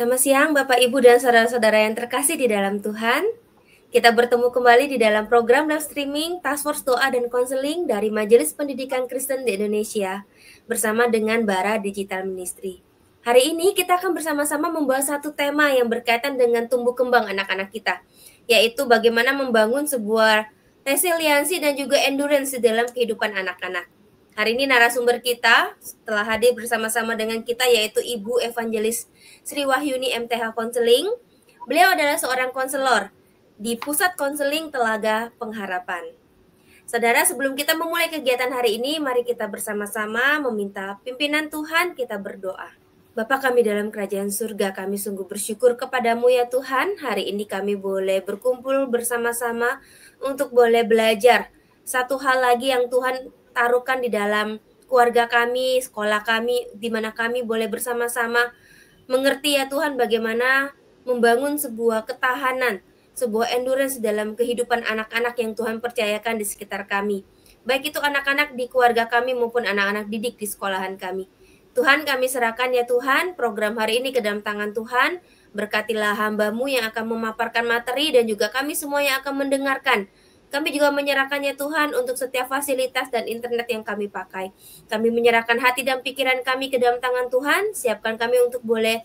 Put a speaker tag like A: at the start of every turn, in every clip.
A: Selamat siang Bapak, Ibu, dan saudara-saudara yang terkasih di dalam Tuhan. Kita bertemu kembali di dalam program live streaming Task Force Doa dan Konseling dari Majelis Pendidikan Kristen di Indonesia bersama dengan Bara Digital Ministry. Hari ini kita akan bersama-sama membahas satu tema yang berkaitan dengan tumbuh kembang anak-anak kita, yaitu bagaimana membangun sebuah resiliensi dan juga endurance di dalam kehidupan anak-anak. Hari ini narasumber kita telah hadir bersama-sama dengan kita yaitu Ibu Evangelis Sri Wahyuni MTH Konseling. Beliau adalah seorang konselor di Pusat Konseling Telaga Pengharapan. Saudara, sebelum kita memulai kegiatan hari ini, mari kita bersama-sama meminta pimpinan Tuhan, kita berdoa. Bapa kami dalam kerajaan surga, kami sungguh bersyukur kepadamu ya Tuhan. Hari ini kami boleh berkumpul bersama-sama untuk boleh belajar satu hal lagi yang Tuhan taruhkan di dalam keluarga kami, sekolah kami, di mana kami boleh bersama-sama mengerti ya Tuhan bagaimana membangun sebuah ketahanan, sebuah endurance dalam kehidupan anak-anak yang Tuhan percayakan di sekitar kami. Baik itu anak-anak di keluarga kami maupun anak-anak didik di sekolahan kami. Tuhan, kami serahkan ya Tuhan program hari ini ke dalam tangan Tuhan. Berkatilah hamba-Mu yang akan memaparkan materi dan juga kami semua yang akan mendengarkan. Kami juga menyerahkannya Tuhan untuk setiap fasilitas dan internet yang kami pakai. Kami menyerahkan hati dan pikiran kami ke dalam tangan Tuhan. Siapkan kami untuk boleh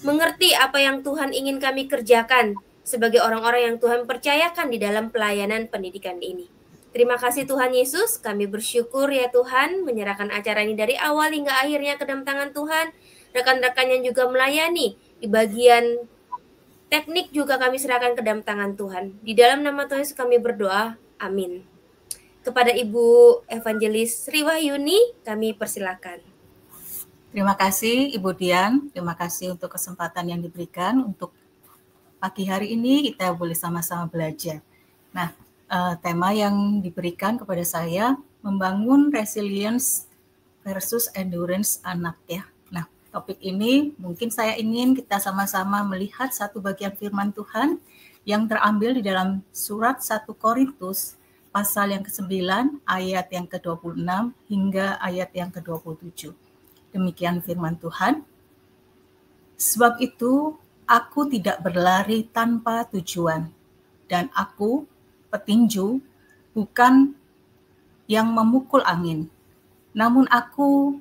A: mengerti apa yang Tuhan ingin kami kerjakan sebagai orang-orang yang Tuhan percayakan di dalam pelayanan pendidikan ini. Terima kasih Tuhan Yesus, kami bersyukur ya Tuhan menyerahkan acara ini dari awal hingga akhirnya ke dalam tangan Tuhan. Rekan-rekan yang juga melayani di bagian teknik juga kami serahkan ke dalam tangan Tuhan. Di dalam nama Tuhan Yesus kami berdoa, amin. Kepada Ibu Evangelis Sri Wahyuni, kami persilakan.
B: Terima kasih Ibu Dian, terima kasih untuk kesempatan yang diberikan untuk pagi hari ini kita boleh sama-sama belajar. Nah, tema yang diberikan kepada saya membangun resilience versus endurance anak ya. Nah, topik ini mungkin saya ingin kita sama-sama melihat satu bagian firman Tuhan yang terambil di dalam surat 1 Korintus pasal yang ke-9 ayat yang ke-26 hingga ayat yang ke-27. Demikian firman Tuhan. Sebab itu aku tidak berlari tanpa tujuan, dan aku, petinju, bukan yang memukul angin, namun aku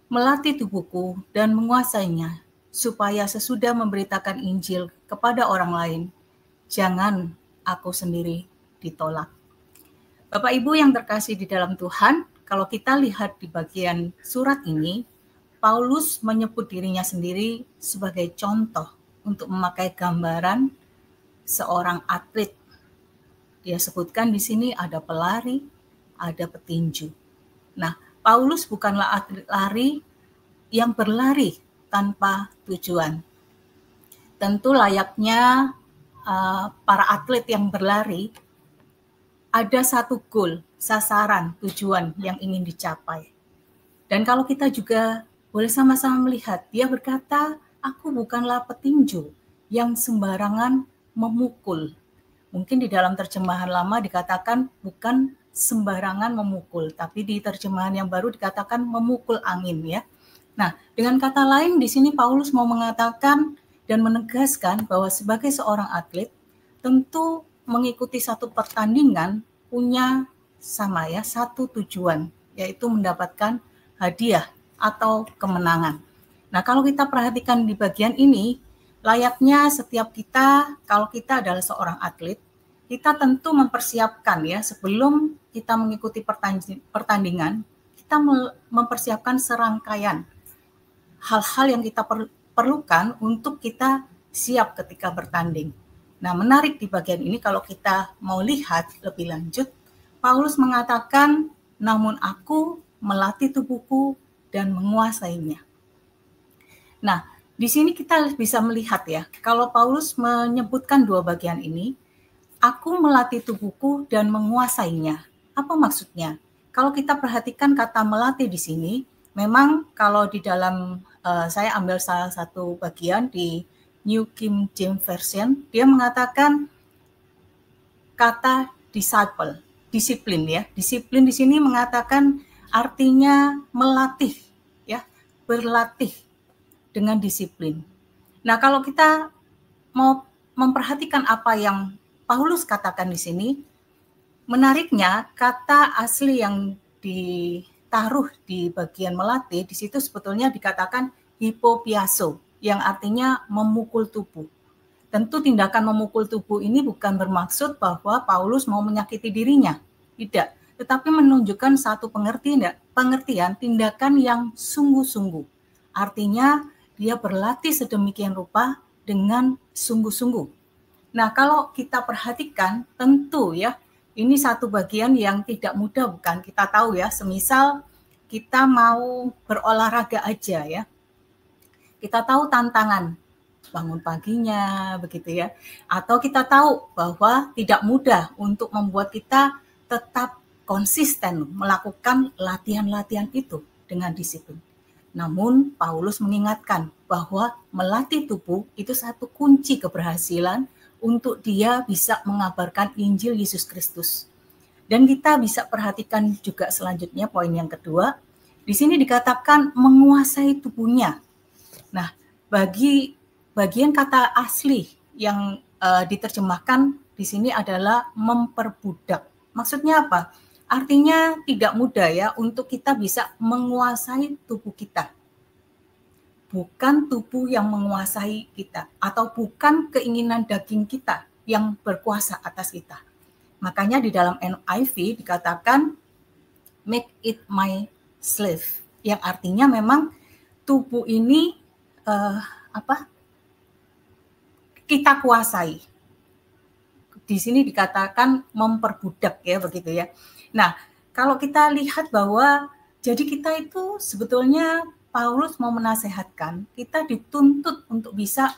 B: melatih tubuhku dan menguasainya, supaya sesudah memberitakan Injil kepada orang lain, jangan aku sendiri ditolak. Bapak Ibu yang terkasih di dalam Tuhan, kalau kita lihat di bagian surat ini, Paulus menyebut dirinya sendiri sebagai contoh untuk memakai gambaran seorang atlet. Dia sebutkan di sini ada pelari, ada petinju. Nah, Paulus bukanlah atlet lari yang berlari tanpa tujuan. Tentu layaknya para atlet yang berlari, ada satu goal, sasaran, tujuan yang ingin dicapai. Dan kalau kita juga boleh sama-sama melihat, dia berkata, aku bukanlah petinju yang sembarangan memukul. Mungkin di dalam terjemahan lama dikatakan bukan sembarangan memukul, tapi di terjemahan yang baru dikatakan memukul angin ya. Nah, dengan kata lain di sini Paulus mau mengatakan dan menegaskan bahwa sebagai seorang atlet tentu mengikuti satu pertandingan punya sama ya, satu tujuan, yaitu mendapatkan hadiah atau kemenangan. Nah, kalau kita perhatikan di bagian ini, layaknya setiap kita, kalau kita adalah seorang atlet, kita tentu mempersiapkan ya, sebelum kita mengikuti pertandingan, kita mempersiapkan serangkaian hal-hal yang kita perlukan untuk kita siap ketika bertanding. Nah, menarik di bagian ini kalau kita mau lihat lebih lanjut, Paulus mengatakan, namun aku melatih tubuhku dan menguasainya. Nah, di sini kita bisa melihat ya, kalau Paulus menyebutkan dua bagian ini, aku melatih tubuhku dan menguasainya. Apa maksudnya? Kalau kita perhatikan kata melatih di sini, memang kalau di dalam, saya ambil salah satu bagian di New King James Version, dia mengatakan kata disciple, disiplin ya. Disiplin di sini mengatakan artinya melatih ya, berlatih dengan disiplin. Nah, kalau kita mau memperhatikan apa yang Paulus katakan di sini, menariknya kata asli yang ditaruh di bagian melatih di situ sebetulnya dikatakan hipopiaso, yang artinya memukul tubuh. Tentu tindakan memukul tubuh ini bukan bermaksud bahwa Paulus mau menyakiti dirinya, tidak, tetapi menunjukkan satu pengertian tindakan yang sungguh-sungguh. Artinya dia berlatih sedemikian rupa dengan sungguh-sungguh. Nah, kalau kita perhatikan, tentu ya, ini satu bagian yang tidak mudah, bukan? Kita tahu ya, semisal kita mau berolahraga aja ya, kita tahu tantangan bangun paginya, begitu ya. Atau kita tahu bahwa tidak mudah untuk membuat kita tetap konsisten melakukan latihan-latihan itu dengan disiplin. Namun Paulus mengingatkan bahwa melatih tubuh itu satu kunci keberhasilan untuk dia bisa mengabarkan Injil Yesus Kristus. Dan kita bisa perhatikan juga selanjutnya poin yang kedua, di sini dikatakan menguasai tubuhnya. Nah, bagi bagian kata asli yang diterjemahkan di sini adalah memperbudak. Maksudnya apa? Artinya tidak mudah ya untuk kita bisa menguasai tubuh kita. Bukan tubuh yang menguasai kita, atau bukan keinginan daging kita yang berkuasa atas kita. Makanya di dalam NIV dikatakan make it my slave, yang artinya memang tubuh ini kita kuasai. Di sini dikatakan memperbudak ya, begitu ya. Nah, kalau kita lihat bahwa jadi kita itu sebetulnya Paulus mau menasehatkan kita dituntut untuk bisa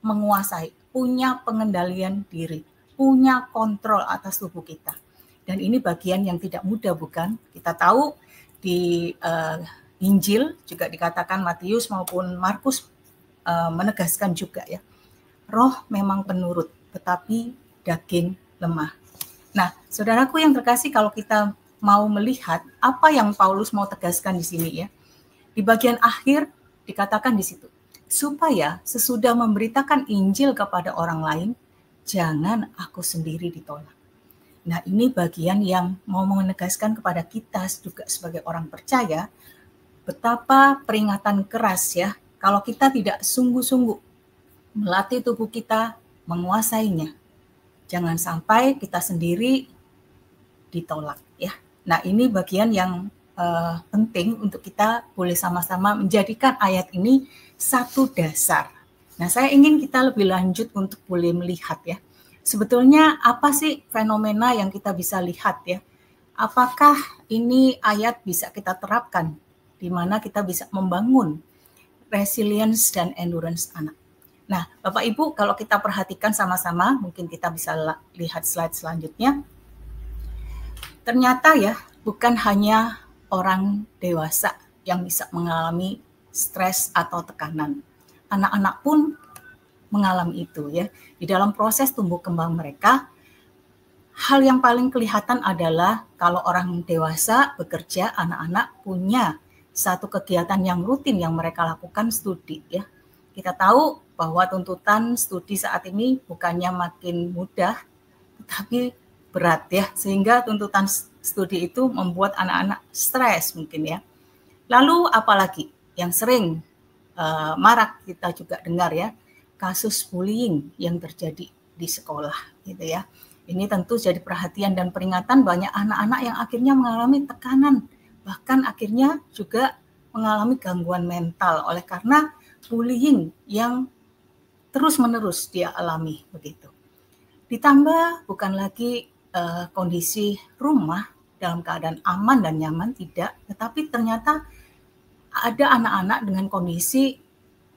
B: menguasai, punya pengendalian diri, punya kontrol atas tubuh kita. Dan ini bagian yang tidak mudah, bukan? Kita tahu di Injil juga dikatakan, Matius maupun Markus menegaskan juga ya, roh memang penurut, tetapi daging lemah. Nah, saudaraku yang terkasih, kalau kita mau melihat apa yang Paulus mau tegaskan di sini ya, di bagian akhir dikatakan di situ, supaya sesudah memberitakan Injil kepada orang lain, jangan aku sendiri ditolak. Nah, ini bagian yang mau menegaskan kepada kita juga sebagai orang percaya, betapa peringatan keras ya, kalau kita tidak sungguh-sungguh melatih tubuh kita, menguasainya. Jangan sampai kita sendiri ditolak ya. Nah, ini bagian yang penting untuk kita boleh sama-sama menjadikan ayat ini satu dasar. Nah, saya ingin kita lebih lanjut untuk boleh melihat ya, sebetulnya apa sih fenomena yang kita bisa lihat ya? Apakah ini ayat bisa kita terapkan, di mana kita bisa membangun resilience dan endurance anak. Nah, Bapak Ibu, kalau kita perhatikan sama-sama, mungkin kita bisa lihat slide selanjutnya. Ternyata ya, bukan hanya orang dewasa yang bisa mengalami stres atau tekanan. Anak-anak pun mengalami itu ya. Di dalam proses tumbuh kembang mereka, hal yang paling kelihatan adalah kalau orang dewasa bekerja, anak-anak punya satu kegiatan yang rutin yang mereka lakukan, studi ya. Kita tahu bahwa tuntutan studi saat ini bukannya makin mudah, tetapi berat ya, sehingga tuntutan studi itu membuat anak-anak stres mungkin ya. Lalu apalagi yang sering marak kita juga dengar ya, kasus bullying yang terjadi di sekolah gitu ya. Ini tentu jadi perhatian dan peringatan banyak anak-anak yang akhirnya mengalami tekanan, bahkan akhirnya juga mengalami gangguan mental oleh karena bullying yang terus-menerus dia alami begitu. Ditambah bukan lagi kondisi rumah dalam keadaan aman dan nyaman, tidak, tetapi ternyata ada anak-anak dengan kondisi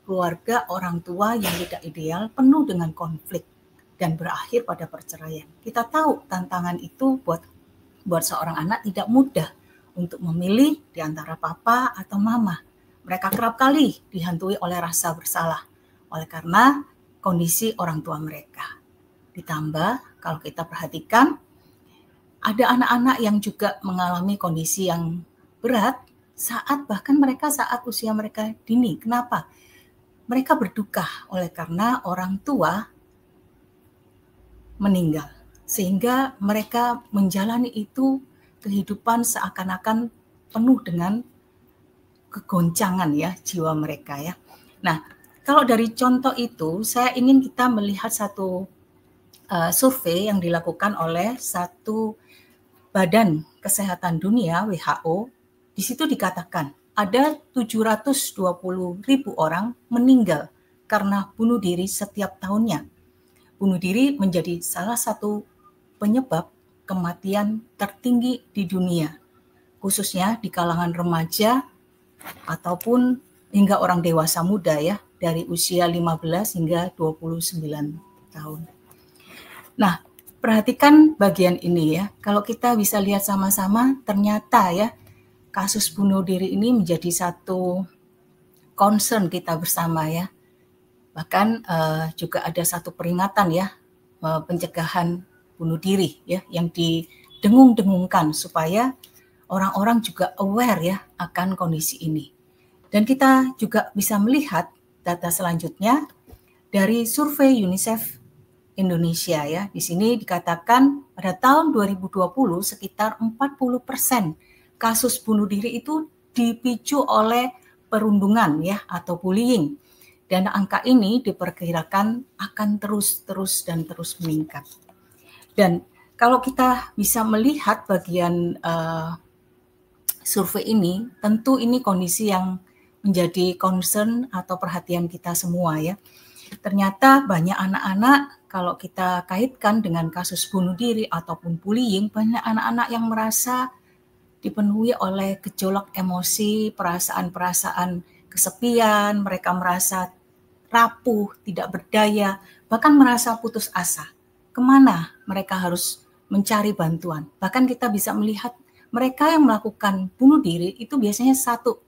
B: keluarga orang tua yang tidak ideal, penuh dengan konflik dan berakhir pada perceraian. Kita tahu tantangan itu buat seorang anak tidak mudah untuk memilih di antara papa atau mama. Mereka kerap kali dihantui oleh rasa bersalah oleh karena kondisi orang tua mereka. Ditambah kalau kita perhatikan, ada anak-anak yang juga mengalami kondisi yang berat bahkan saat usia mereka dini. Kenapa? mereka berduka oleh karena orang tua meninggal. Sehingga mereka menjalani itu kehidupan seakan-akan penuh dengan kegoncangan ya jiwa mereka ya. Nah, kalau dari contoh itu saya ingin kita melihat satu survei yang dilakukan oleh satu Badan Kesehatan Dunia WHO. Di situ dikatakan ada 720.000 orang meninggal karena bunuh diri setiap tahunnya. Bunuh diri menjadi salah satu penyebab kematian tertinggi di dunia, khususnya di kalangan remaja ataupun hingga orang dewasa muda ya, dari usia 15 hingga 29 tahun. Nah, perhatikan bagian ini ya. Kalau kita bisa lihat sama-sama, ternyata ya kasus bunuh diri ini menjadi satu concern kita bersama ya. Bahkan juga ada satu peringatan ya, pencegahan bunuh diri ya, yang didengung-dengungkan supaya orang-orang juga aware ya akan kondisi ini. Dan kita juga bisa melihat data selanjutnya dari survei UNICEF Indonesia ya. Di sini dikatakan pada tahun 2020 sekitar 40% kasus bunuh diri itu dipicu oleh perundungan ya atau bullying. Dan angka ini diperkirakan akan terus meningkat. Dan kalau kita bisa melihat bagian survei ini, tentu ini kondisi yang menjadi concern atau perhatian kita semua ya. Ternyata banyak anak-anak, kalau kita kaitkan dengan kasus bunuh diri ataupun bullying, banyak anak-anak yang merasa dipenuhi oleh gejolak emosi, perasaan-perasaan kesepian, mereka merasa rapuh, tidak berdaya, bahkan merasa putus asa. Kemana mereka harus mencari bantuan? Bahkan kita bisa melihat mereka yang melakukan bunuh diri itu biasanya satu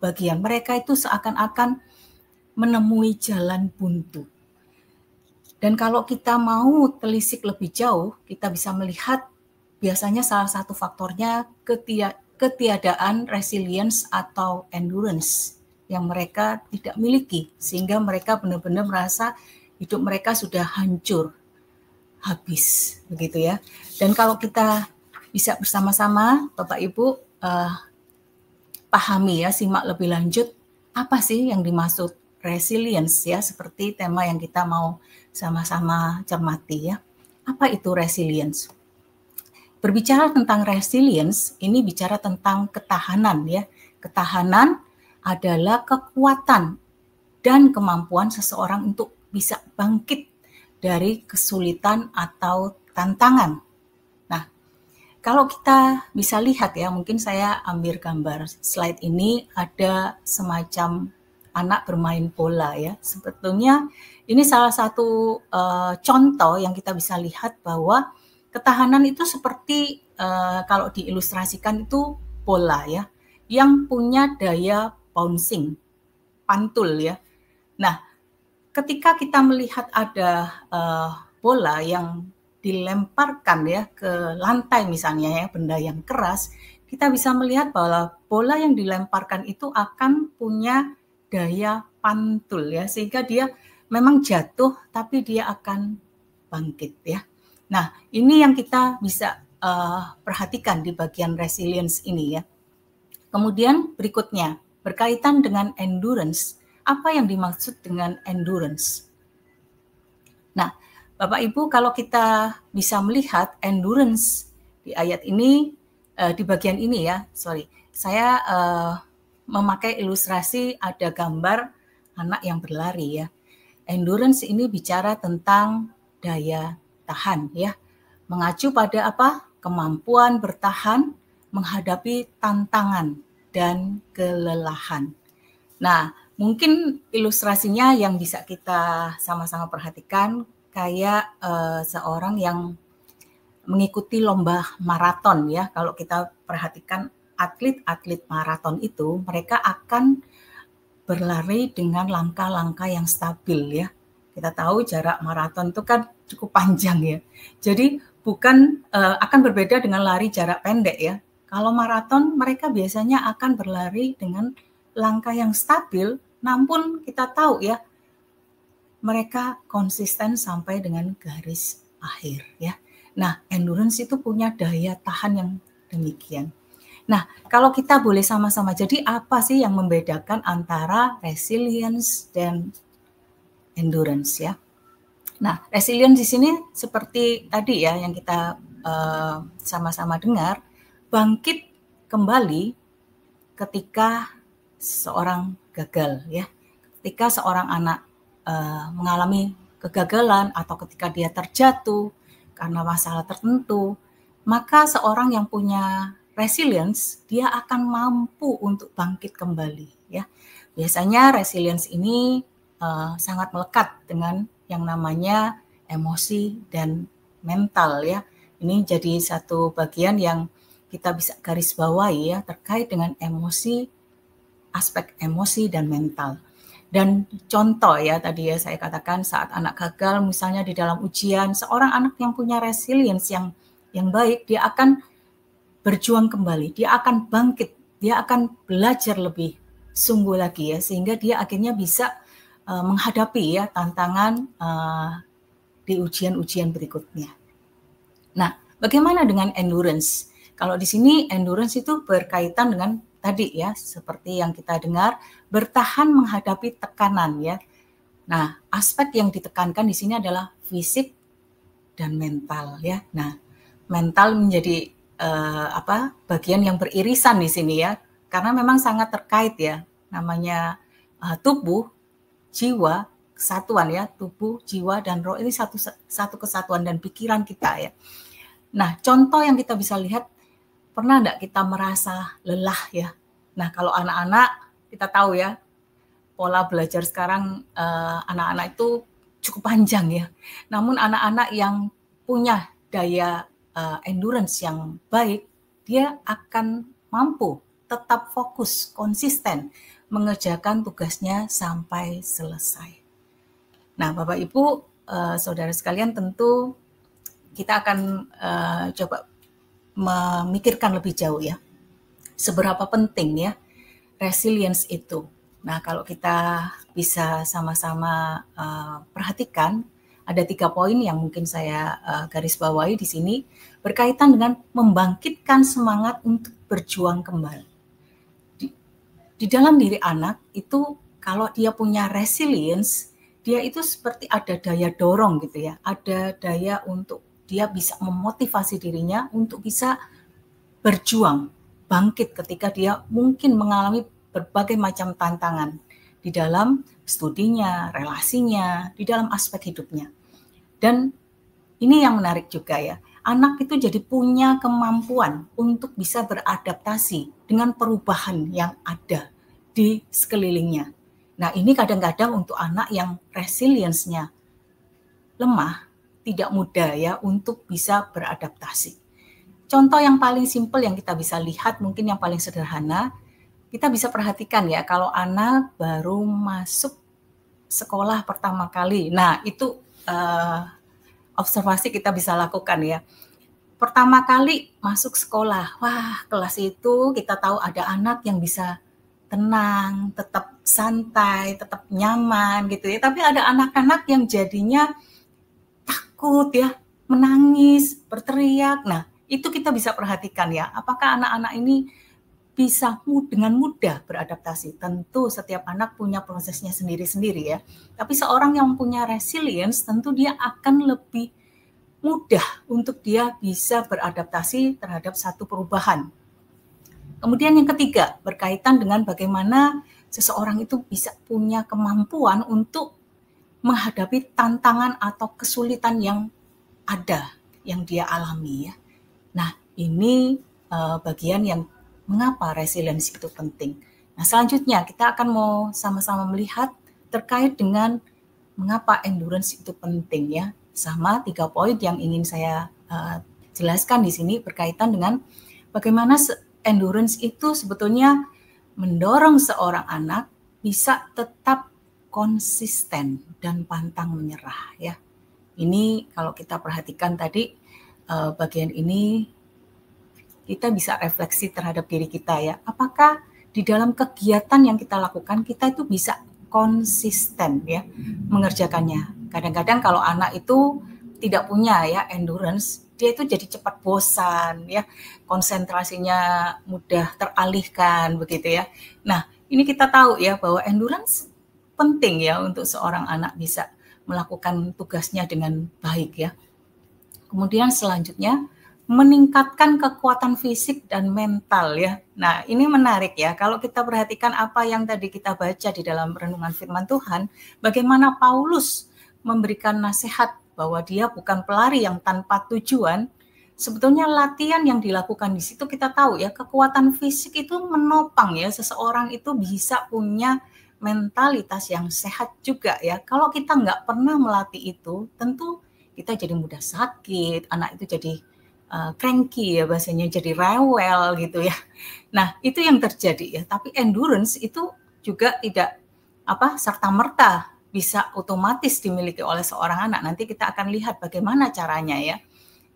B: bagian. Mereka itu seakan-akan menemui jalan buntu. Dan kalau kita mau telisik lebih jauh, kita bisa melihat biasanya salah satu faktornya ketiadaan resilience atau endurance yang mereka tidak miliki, sehingga mereka benar-benar merasa hidup mereka sudah hancur, habis, begitu ya. Dan kalau kita bisa bersama-sama, Bapak Ibu, pahami ya, simak lebih lanjut, apa sih yang dimaksud resilience ya, seperti tema yang kita mau sama-sama cermati ya. Apa itu resilience? Berbicara tentang resilience, ini bicara tentang ketahanan ya. Ketahanan adalah kekuatan dan kemampuan seseorang untuk bisa bangkit dari kesulitan atau tantangan. Nah, kalau kita bisa lihat ya, mungkin saya ambil gambar slide ini, ada semacam anak bermain bola ya. Sebetulnya ini salah satu contoh yang kita bisa lihat bahwa ketahanan itu seperti kalau diilustrasikan itu bola ya, yang punya daya bouncing, pantul ya. Nah, ketika kita melihat ada bola yang dilemparkan ya ke lantai misalnya ya, benda yang keras, kita bisa melihat bahwa bola yang dilemparkan itu akan punya daya pantul ya, sehingga dia memang jatuh tapi dia akan bangkit ya. Nah, ini yang kita bisa perhatikan di bagian resilience ini ya. Kemudian berikutnya, berkaitan dengan endurance. Apa yang dimaksud dengan endurance? Nah, Bapak Ibu, kalau kita bisa melihat endurance di ayat ini, di bagian ini ya, saya memakai ilustrasi ada gambar anak yang berlari ya. Endurance ini bicara tentang daya tahan ya. Mengacu pada apa? Kemampuan bertahan menghadapi tantangan dan kelelahan. Nah, mungkin ilustrasinya yang bisa kita sama-sama perhatikan kayak seorang yang mengikuti lomba maraton ya. Kalau kita perhatikan atlet-atlet maraton itu, mereka akan berlari dengan langkah-langkah yang stabil ya. Kita tahu jarak maraton itu kan cukup panjang ya. Jadi bukan akan berbeda dengan lari jarak pendek ya. Kalau maraton mereka biasanya akan berlari dengan langkah yang stabil namun kita tahu ya, mereka konsisten sampai dengan garis akhir ya. Nah, endurance itu punya daya tahan yang demikian. Nah, kalau kita boleh sama-sama, jadi apa sih yang membedakan antara resilience dan endurance ya? Nah, resilience di sini seperti tadi ya yang kita sama-sama dengar, bangkit kembali ketika seorang gagal ya. Ketika seorang anak mengalami kegagalan atau ketika dia terjatuh karena masalah tertentu, maka seorang yang punya resilience, dia akan mampu untuk bangkit kembali ya. Biasanya resilience ini sangat melekat dengan yang namanya emosi dan mental ya. Ini jadi satu bagian yang kita bisa garis bawahi ya, terkait dengan emosi, aspek emosi dan mental. Dan contoh ya, tadi ya saya katakan saat anak gagal misalnya di dalam ujian, seorang anak yang punya resilience yang baik, dia akan berjuang kembali, dia akan bangkit, dia akan belajar lebih sungguh lagi ya, sehingga dia akhirnya bisa menghadapi ya tantangan di ujian-ujian berikutnya. Nah, bagaimana dengan endurance? Kalau di sini endurance itu berkaitan dengan tadi ya, seperti yang kita dengar, bertahan menghadapi tekanan ya. Nah, aspek yang ditekankan di sini adalah fisik dan mental ya. Nah, mental menjadi bagian yang beririsan di sini ya, karena memang sangat terkait ya, namanya tubuh, jiwa, kesatuan ya, tubuh, jiwa dan roh ini satu kesatuan dan pikiran kita ya. Nah, contoh yang kita bisa lihat, pernah enggak kita merasa lelah ya? Nah, kalau anak-anak kita tahu ya, pola belajar sekarang anak-anak itu cukup panjang ya. Namun anak-anak yang punya daya endurance yang baik, dia akan mampu tetap fokus, konsisten mengerjakan tugasnya sampai selesai. Nah, Bapak Ibu, saudara sekalian, tentu kita akan coba memikirkan lebih jauh ya, seberapa penting ya resilience itu. Nah, kalau kita bisa sama-sama perhatikan, ada 3 poin yang mungkin saya garis bawahi di sini, berkaitan dengan membangkitkan semangat untuk berjuang kembali. Di dalam diri anak itu, kalau dia punya resilience, dia itu seperti ada daya dorong gitu ya, ada daya untuk dia bisa memotivasi dirinya untuk bisa berjuang, bangkit ketika dia mungkin mengalami berbagai macam tantangan di dalam studinya, relasinya, di dalam aspek hidupnya. Dan ini yang menarik juga ya, anak itu jadi punya kemampuan untuk bisa beradaptasi dengan perubahan yang ada di sekelilingnya. Nah, ini kadang-kadang untuk anak yang resilience-nya lemah, tidak mudah ya untuk bisa beradaptasi. Contoh yang paling simpel yang kita bisa lihat, mungkin yang paling sederhana, kita bisa perhatikan ya, kalau anak baru masuk sekolah pertama kali. Nah, itu observasi kita bisa lakukan ya. Pertama kali masuk sekolah, wah, kelas itu kita tahu ada anak yang bisa tenang, tetap santai, tetap nyaman gitu ya. Tapi ada anak-anak yang jadinya takut ya, menangis, berteriak. Nah, itu kita bisa perhatikan ya, apakah anak-anak ini bisa dengan mudah beradaptasi. Tentu setiap anak punya prosesnya sendiri-sendiri ya. Tapi seorang yang punya resilience, tentu dia akan lebih mudah untuk dia bisa beradaptasi terhadap satu perubahan. Kemudian yang ketiga, berkaitan dengan bagaimana seseorang itu bisa punya kemampuan untuk menghadapi tantangan atau kesulitan yang ada, yang dia alami ya. Nah, ini bagian yang mengapa resilience itu penting. Nah, selanjutnya kita akan mau sama-sama melihat terkait dengan mengapa endurance itu penting ya. Sama 3 poin yang ingin saya jelaskan di sini berkaitan dengan bagaimana endurance itu sebetulnya mendorong seorang anak bisa tetap konsisten dan pantang menyerah ya. Ini kalau kita perhatikan tadi bagian ini, kita bisa refleksi terhadap diri kita ya. Apakah di dalam kegiatan yang kita lakukan, kita itu bisa konsisten ya mengerjakannya. Kadang-kadang kalau anak itu tidak punya ya endurance, dia itu jadi cepat bosan ya, konsentrasinya mudah teralihkan begitu ya. Nah, ini kita tahu ya bahwa endurance penting ya untuk seorang anak bisa melakukan tugasnya dengan baik ya. Kemudian selanjutnya meningkatkan kekuatan fisik dan mental ya. Nah, ini menarik ya. Kalau kita perhatikan apa yang tadi kita baca di dalam renungan firman Tuhan, bagaimana Paulus memberikan nasihat bahwa dia bukan pelari yang tanpa tujuan. Sebetulnya latihan yang dilakukan di situ kita tahu ya, kekuatan fisik itu menopang ya seseorang itu bisa punya mentalitas yang sehat juga ya. Kalau kita nggak pernah melatih itu, tentu kita jadi mudah sakit, anak itu jadi cranky ya bahasanya, jadi rewel gitu ya. Nah, itu yang terjadi ya. Tapi endurance itu juga tidak serta-merta bisa otomatis dimiliki oleh seorang anak. Nanti kita akan lihat bagaimana caranya ya.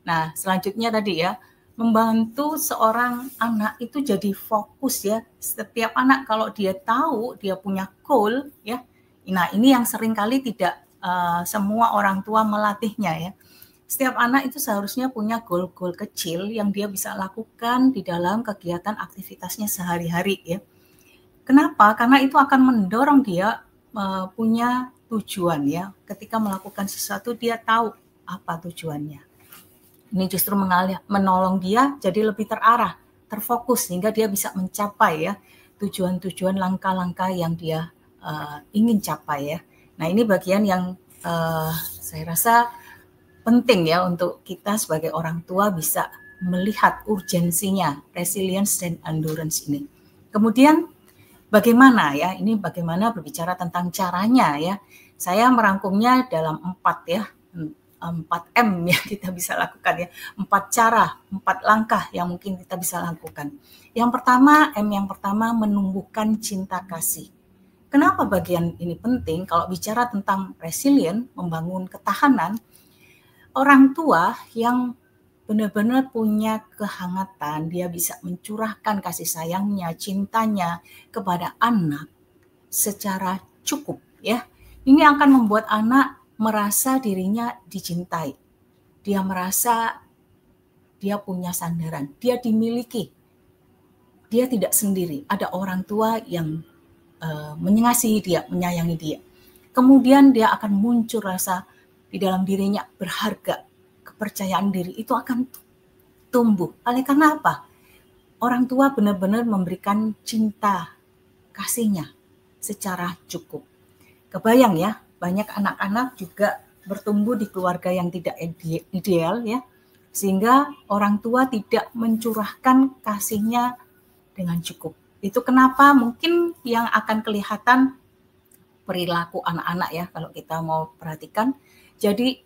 B: Nah, selanjutnya tadi ya, membantu seorang anak itu jadi fokus ya. Setiap anak kalau dia tahu dia punya goal ya. Nah, ini yang seringkali tidak semua orang tua melatihnya ya. Setiap anak itu seharusnya punya goal-goal kecil yang dia bisa lakukan di dalam kegiatan aktivitasnya sehari-hari ya. Kenapa? Karena itu akan mendorong dia punya tujuan ya. Ketika melakukan sesuatu dia tahu apa tujuannya. Ini justru menolong dia jadi lebih terarah, terfokus sehingga dia bisa mencapai ya tujuan-tujuan langkah-langkah yang dia ingin capai ya. Nah, ini bagian yang saya rasa penting ya untuk kita sebagai orang tua bisa melihat urgensinya resilience dan endurance ini. Kemudian bagaimana ya? Ini bagaimana berbicara tentang caranya ya. Saya merangkumnya dalam 4M yang kita bisa lakukan ya. 4 cara, 4 langkah yang mungkin kita bisa lakukan. Yang pertama menumbuhkan cinta kasih. Kenapa bagian ini penting? Kalau bicara tentang resilient, membangun ketahanan, orang tua yang benar-benar punya kehangatan, dia bisa mencurahkan kasih sayangnya, cintanya kepada anak secara cukup ya. Ini akan membuat anak merasa dirinya dicintai. Dia merasa dia punya sandaran, dia dimiliki. Dia tidak sendiri, ada orang tua yang mengasihi dia, menyayangi dia. Kemudian dia akan muncul rasa di dalam dirinya berharga, kepercayaan diri itu akan tumbuh. Oleh karena apa? Orang tua benar-benar memberikan cinta kasihnya secara cukup. Kebayang ya, banyak anak-anak juga bertumbuh di keluarga yang tidak ideal ya, sehingga orang tua tidak mencurahkan kasihnya dengan cukup. Itu kenapa mungkin yang akan kelihatan perilaku anak-anak ya kalau kita mau perhatikan. Jadi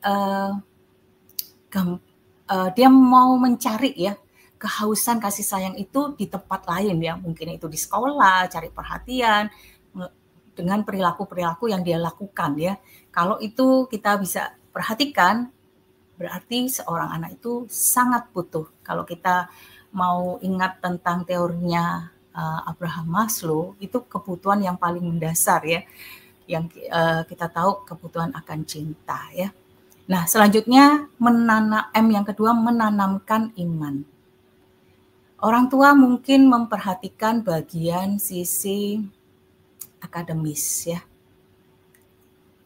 B: dia mau mencari ya kehausan kasih sayang itu di tempat lain ya, mungkin itu di sekolah, cari perhatian dengan perilaku-perilaku yang dia lakukan ya. Kalau itu kita bisa perhatikan, berarti seorang anak itu sangat butuh. Kalau kita mau ingat tentang teorinya Abraham Maslow, itu kebutuhan yang paling mendasar ya, yang kita tahu kebutuhan akan cinta ya. Nah, selanjutnya yang kedua menanamkan iman. Orang tua mungkin memperhatikan bagian sisi akademis ya,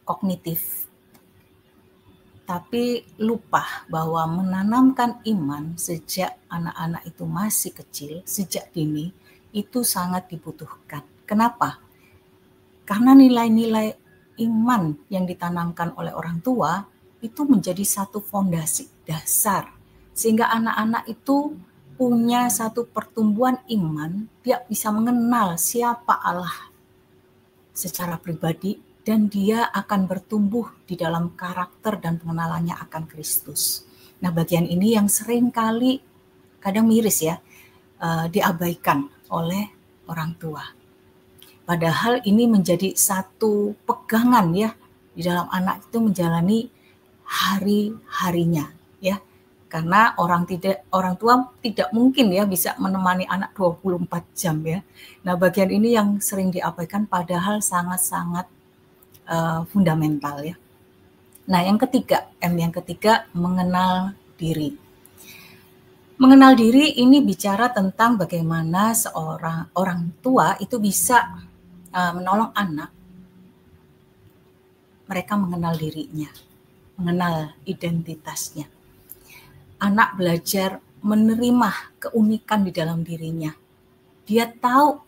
B: kognitif, tapi lupa bahwa menanamkan iman sejak anak-anak itu masih kecil, sejak dini, itu sangat dibutuhkan. Kenapa? Karena nilai-nilai iman yang ditanamkan oleh orang tua itu menjadi satu fondasi dasar, sehingga anak-anak itu punya satu pertumbuhan iman, dia bisa mengenal siapa Allah secara pribadi, dan dia akan bertumbuh di dalam karakter dan pengenalannya akan Kristus. Nah, bagian ini yang seringkali kadang miris ya, diabaikan oleh orang tua. Padahal ini menjadi satu pegangan ya di dalam anak itu menjalani hari-harinya ya. karena orang tua tidak mungkin ya bisa menemani anak 24 jam ya. Nah, bagian ini yang sering diabaikan padahal sangat-sangat fundamental ya. Nah, yang ketiga, mengenal diri. Mengenal diri ini bicara tentang bagaimana seorang orang tua itu bisa menolong anak mereka mengenal dirinya, mengenal identitasnya. Anak belajar menerima keunikan di dalam dirinya. Dia tahu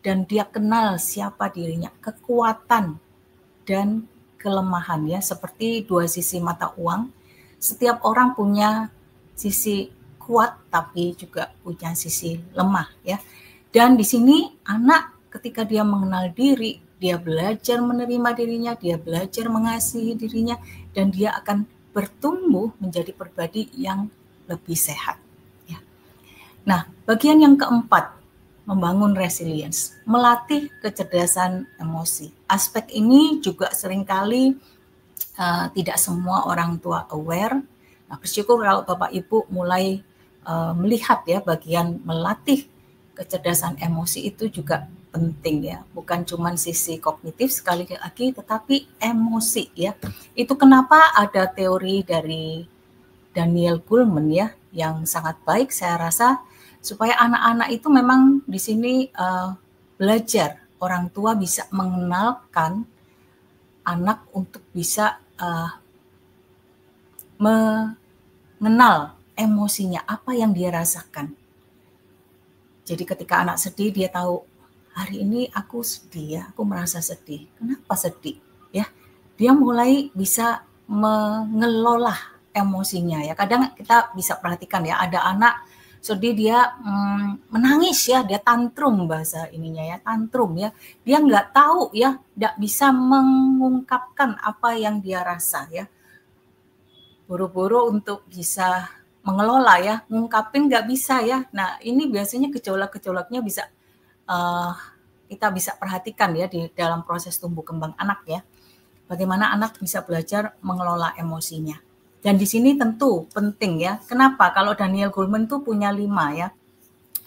B: dan dia kenal siapa dirinya, kekuatan dan kelemahan ya, seperti dua sisi mata uang. Setiap orang punya sisi kuat tapi juga punya sisi lemah ya. Dan di sini anak ketika dia mengenal diri, dia belajar menerima dirinya, dia belajar mengasihi dirinya, dan dia akan bertumbuh menjadi pribadi yang lebih sehat. Ya. Nah, bagian yang keempat, membangun resilience, melatih kecerdasan emosi. Aspek ini juga seringkali tidak semua orang tua aware. Nah, bersyukur kalau Bapak Ibu mulai melihat ya bagian melatih kecerdasan emosi itu juga penting ya, bukan cuma sisi kognitif sekali lagi, tetapi emosi ya. Itu kenapa ada teori dari Daniel Goleman ya, yang sangat baik saya rasa, supaya anak-anak itu memang di sini belajar, orang tua bisa mengenalkan anak untuk bisa mengenal emosinya, apa yang dia rasakan. Jadi ketika anak sedih, dia tahu hari ini aku sedih ya, aku merasa sedih. Kenapa sedih? Ya, dia mulai bisa mengelola emosinya ya. Kadang kita bisa perhatikan ya, ada anak sedih dia menangis ya, dia tantrum bahasa ininya ya, tantrum ya. Dia nggak tahu ya, nggak bisa mengungkapkan apa yang dia rasa ya. Buru-buru untuk bisa mengelola ya, ngungkapin nggak bisa ya. Nah, ini biasanya gejolak-gejolaknya bisa kita bisa perhatikan ya di dalam proses tumbuh kembang anak ya. Bagaimana anak bisa belajar mengelola emosinya. Dan di sini tentu penting ya. Kenapa? Kalau Daniel Goleman tuh punya 5 ya.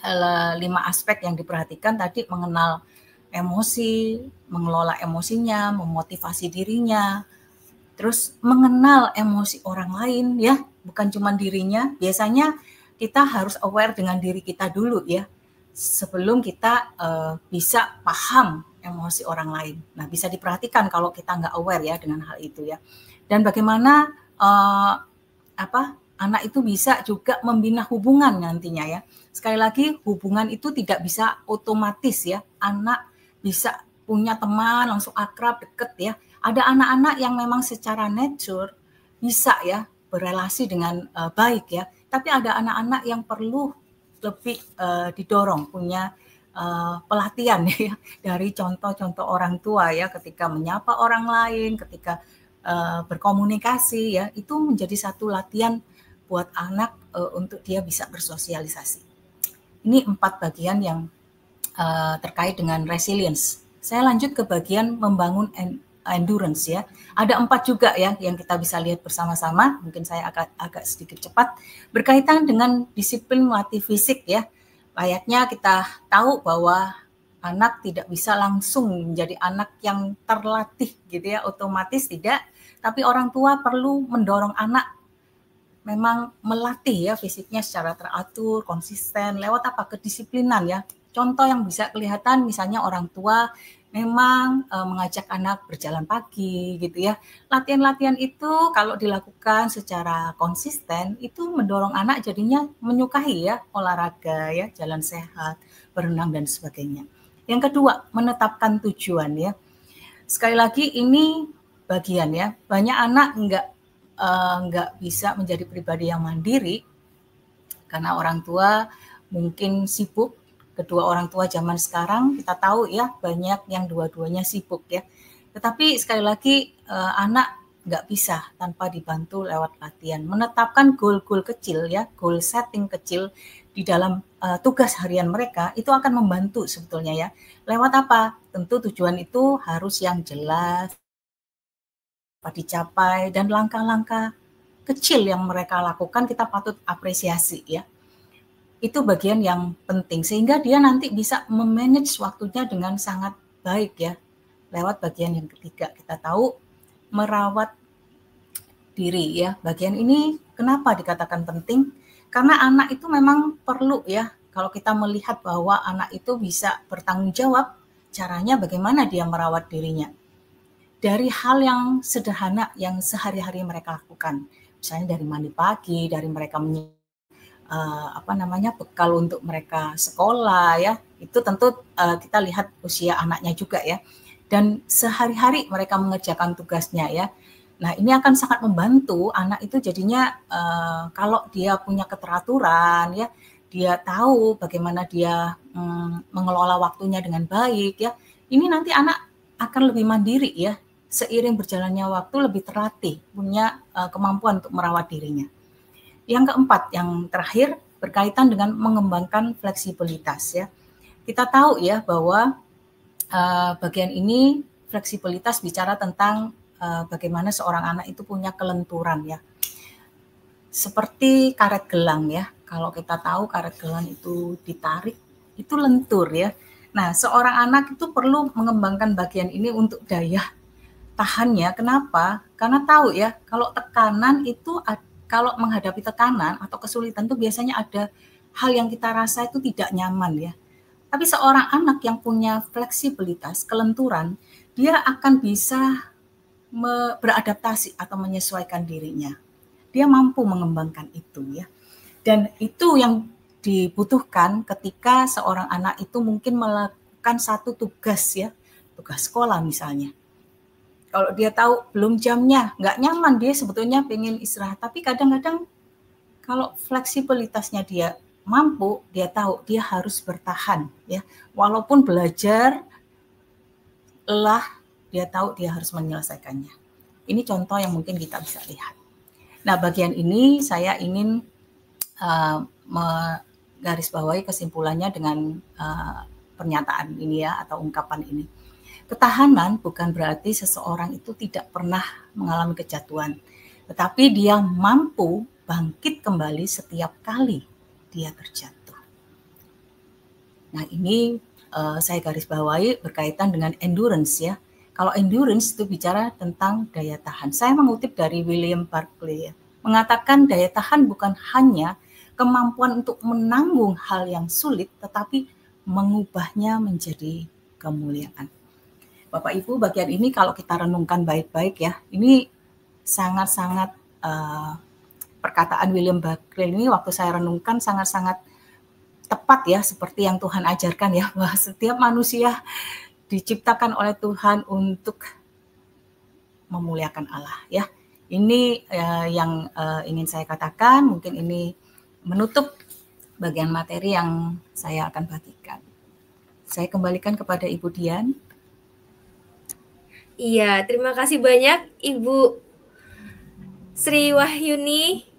B: 5 aspek yang diperhatikan tadi, mengenal emosi, mengelola emosinya, memotivasi dirinya, terus mengenal emosi orang lain ya, bukan cuma dirinya. Biasanya kita harus aware dengan diri kita dulu ya, sebelum kita bisa paham emosi orang lain. Nah, bisa diperhatikan kalau kita nggak aware ya dengan hal itu ya. Dan bagaimana anak itu bisa juga membina hubungan nantinya ya. Sekali lagi, hubungan itu tidak bisa otomatis ya. Anak bisa punya teman langsung akrab, deket ya. Ada anak-anak yang memang secara nature bisa ya berelasi dengan baik ya. Tapi ada anak-anak yang perlu lebih didorong, punya pelatihan ya dari contoh-contoh orang tua ya, ketika menyapa orang lain, ketika berkomunikasi ya, itu menjadi satu latihan buat anak untuk dia bisa bersosialisasi. Ini 4 bagian yang terkait dengan resilience. Saya lanjut ke bagian membangun endurance ya. Ada 4 juga ya yang kita bisa lihat bersama-sama. Mungkin saya agak sedikit cepat. Berkaitan dengan disiplin melatih fisik ya. Layaknya kita tahu bahwa anak tidak bisa langsung menjadi anak yang terlatih gitu ya, otomatis tidak. Tapi orang tua perlu mendorong anak memang melatih ya fisiknya secara teratur, konsisten, lewat kedisiplinan ya. Contoh yang bisa kelihatan misalnya orang tua memang mengajak anak berjalan pagi gitu ya. Latihan-latihan itu kalau dilakukan secara konsisten itu mendorong anak jadinya menyukai ya olahraga ya, jalan sehat, berenang dan sebagainya. Yang kedua, menetapkan tujuan ya. Sekali lagi ini bagian ya, banyak anak nggak bisa menjadi pribadi yang mandiri karena orang tua mungkin sibuk. Kedua orang tua zaman sekarang kita tahu ya, banyak yang dua-duanya sibuk ya. Tetapi sekali lagi anak nggak bisa tanpa dibantu lewat latihan. Menetapkan goal-goal kecil ya, goal setting kecil di dalam tugas harian mereka itu akan membantu sebetulnya ya. Lewat apa? Tentu tujuan itu harus yang jelas, dapat dicapai, dan langkah-langkah kecil yang mereka lakukan kita patut apresiasi ya. Itu bagian yang penting sehingga dia nanti bisa memanage waktunya dengan sangat baik ya. Lewat bagian yang ketiga kita tahu merawat diri ya. Bagian ini kenapa dikatakan penting? Karena anak itu memang perlu ya. Kalau kita melihat bahwa anak itu bisa bertanggung jawab, caranya bagaimana dia merawat dirinya. Dari hal yang sederhana yang sehari-hari mereka lakukan. Misalnya dari mandi pagi, dari mereka bekal untuk mereka sekolah ya. Itu tentu kita lihat usia anaknya juga ya. Dan sehari-hari mereka mengerjakan tugasnya ya. Nah, ini akan sangat membantu anak itu jadinya kalau dia punya keteraturan ya, dia tahu bagaimana dia mengelola waktunya dengan baik ya. Ini nanti anak akan lebih mandiri ya. Seiring berjalannya waktu lebih terlatih, punya kemampuan untuk merawat dirinya. Yang keempat, yang terakhir berkaitan dengan mengembangkan fleksibilitas ya. Kita tahu ya bahwa bagian ini fleksibilitas bicara tentang bagaimana seorang anak itu punya kelenturan ya. Seperti karet gelang ya. Kalau kita tahu karet gelang itu ditarik, itu lentur ya. Nah, seorang anak itu perlu mengembangkan bagian ini untuk daya tahannya. Kenapa? Karena tahu ya, kalau tekanan itu, kalau menghadapi tekanan atau kesulitan itu biasanya ada hal yang kita rasa itu tidak nyaman ya. Tapi seorang anak yang punya fleksibilitas, kelenturan, dia akan bisa beradaptasi atau menyesuaikan dirinya. Dia mampu mengembangkan itu ya. Dan itu yang dibutuhkan ketika seorang anak itu mungkin melakukan satu tugas ya, tugas sekolah misalnya. Kalau dia tahu belum jamnya, nggak nyaman, dia sebetulnya pengen istirahat. Tapi kadang-kadang kalau fleksibilitasnya dia mampu, dia tahu dia harus bertahan ya. Walaupun belajar lelah, dia tahu dia harus menyelesaikannya. Ini contoh yang mungkin kita bisa lihat. Nah, bagian ini saya ingin menggarisbawahi kesimpulannya dengan pernyataan ini ya, atau ungkapan ini. Ketahanan bukan berarti seseorang itu tidak pernah mengalami kejatuhan, tetapi dia mampu bangkit kembali setiap kali dia terjatuh. Nah, ini saya garis bawahi berkaitan dengan endurance ya. Kalau endurance itu bicara tentang daya tahan. Saya mengutip dari William Barclay ya, mengatakan daya tahan bukan hanya kemampuan untuk menanggung hal yang sulit, tetapi mengubahnya menjadi kemuliaan. Bapak Ibu, bagian ini kalau kita renungkan baik-baik ya, ini sangat-sangat perkataan William Barclay ini waktu saya renungkan sangat-sangat tepat ya, seperti yang Tuhan ajarkan ya, bahwa setiap manusia diciptakan oleh Tuhan untuk memuliakan Allah ya. Ini yang ingin saya katakan, mungkin ini menutup bagian materi yang saya akan bagikan. Saya kembalikan kepada Ibu Dian.
A: Iya, terima kasih banyak Ibu Sri Wahyuni,